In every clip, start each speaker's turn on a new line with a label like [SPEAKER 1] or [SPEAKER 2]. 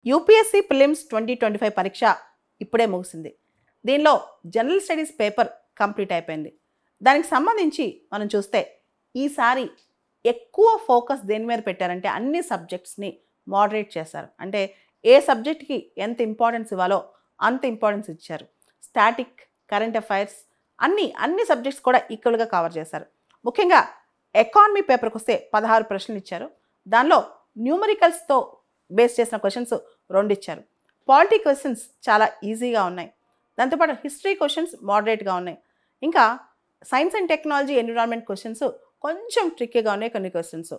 [SPEAKER 1] UPSC prelims 2025 పరీక్ష ఇప్పుడే ముగిసింది. దీనిలో జనరల్ స్టడీస్ పేపర్ కంప్లీట్ అయిపోయింది. దానికి సంబంధించి మనం చూస్తే ఈసారి ఎక్కువ ఫోకస్ దేని మీద పెట్టారంటే అన్ని సబ్జెక్ట్స్ని మోడరేట్ చేశారు. అంటే ఏ సబ్జెక్ట్కి ఎంత ఇంపార్టెన్స్ ఇవ్వాలో అంత ఇంపార్టెన్స్ ఇచ్చారు. స్టాటిక్, కరెంట్ అఫైర్స్ అన్ని సబ్జెక్ట్స్ కూడా ఈక్వల్గా కవర్ చేశారు. ముఖ్యంగా ఎకానమీ పేపర్కి వస్తే 16 ప్రశ్నలు ఇచ్చారు. దానిలో న్యూమరికల్స్తో బేస్ చేసిన క్వశ్చన్స్ 2 ఇచ్చారు. పాలిటీ క్వశ్చన్స్ చాలా ఈజీగా ఉన్నాయి. దాంతోపాటు హిస్టరీ క్వశ్చన్స్ మోడరేట్గా ఉన్నాయి. ఇంకా science and technology, environment questions కొంచెం ట్రిక్కీగా ఉన్నాయి కొన్ని క్వశ్చన్స్.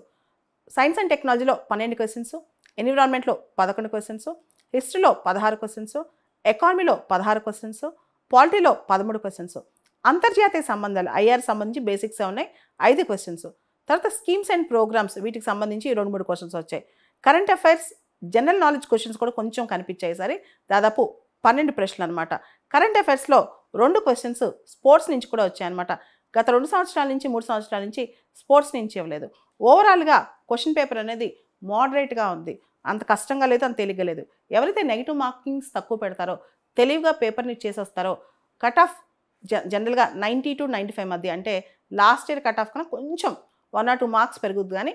[SPEAKER 1] సైన్స్ అండ్ టెక్నాలజీలో 12 క్వశ్చన్స్, ఎన్విరాన్మెంట్లో 11 క్వశ్చన్స్, హిస్టరీలో 16 క్వశ్చన్స్, ఎకానమీలో 16 క్వశ్చన్స్, పాలిటీలో 13 క్వశ్చన్స్. అంతర్జాతీయ సంబంధాలు ఐఆర్ సంబంధించి బేసిక్సే ఉన్నాయి 5 క్వశ్చన్స్. తర్వాత స్కీమ్స్ అండ్ ప్రోగ్రామ్స్ వీటికి సంబంధించి 2-3 క్వశ్చన్స్ వచ్చాయి. Current affairs, general knowledge questions కూడా కొంచెం కనిపించాయి. సరే దాదాపు 12 ప్రశ్నలు అనమాట. కరెంట్ అఫైర్స్లో 2 క్వశ్చన్స్ స్పోర్ట్స్ నుంచి కూడా వచ్చాయన్నమాట. గత 2 సంవత్సరాల నుంచి 3 సంవత్సరాల నుంచి స్పోర్ట్స్ నుంచి ఇవ్వలేదు. ఓవరాల్గా క్వశ్చన్ పేపర్ అనేది మోడరేట్గా ఉంది. అంత కష్టంగా లేదు, అంత తేలిగ్గా లేదు. ఎవరైతే నెగిటివ్ మార్కింగ్స్ తక్కువ పెడతారో, తెలివిగా పేపర్ని చేసేస్తారో కట్ ఆఫ్ జనరల్గా 90 to 95 మధ్య, అంటే లాస్ట్ ఇయర్ కట్ ఆఫ్ కన్నా కొంచెం 1 or 2 మార్క్స్ పెరుగుద్ది. కానీ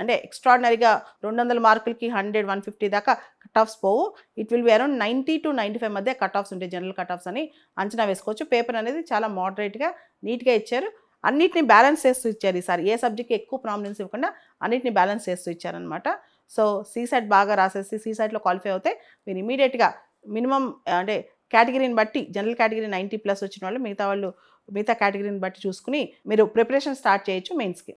[SPEAKER 1] అంటే ఎక్స్ట్రాడినరీగా 200 మార్కులకి 100, 150 దాకా కట్ ఆఫ్స్ పోవు. It will be around 90 to 95 మధ్య కట్ ఆఫ్స్ ఉంటాయి, జనరల్ కట్ ఆఫ్స్ అని అంచనా వేసుకోవచ్చు. పేపర్ అనేది చాలా మోడరేట్గా, నీట్గా ఇచ్చారు. అన్నిటిని బ్యాలెన్స్ చేస్తూ ఇచ్చారు ఈసారి. ఏ సబ్జెక్ట్కి ఎక్కువ ప్రామినెన్స్ ఇవ్వకుండా అన్నిటిని బ్యాలెన్స్ చేస్తూ ఇచ్చారనమాట. సో సీసెట్ బాగా రాసేసి సీసెట్లో క్వాలిఫై అవుతే మీరు ఇమీడియట్గా మినిమం అంటే కేటగిరీని బట్టి, జనరల్ కేటగిరీ 90+ వచ్చిన వాళ్ళు, మిగతా కేటగిరీని బట్టి చూసుకుని మీరు ప్రిపరేషన్ స్టార్ట్ చేయొచ్చు మెయిన్స్కి.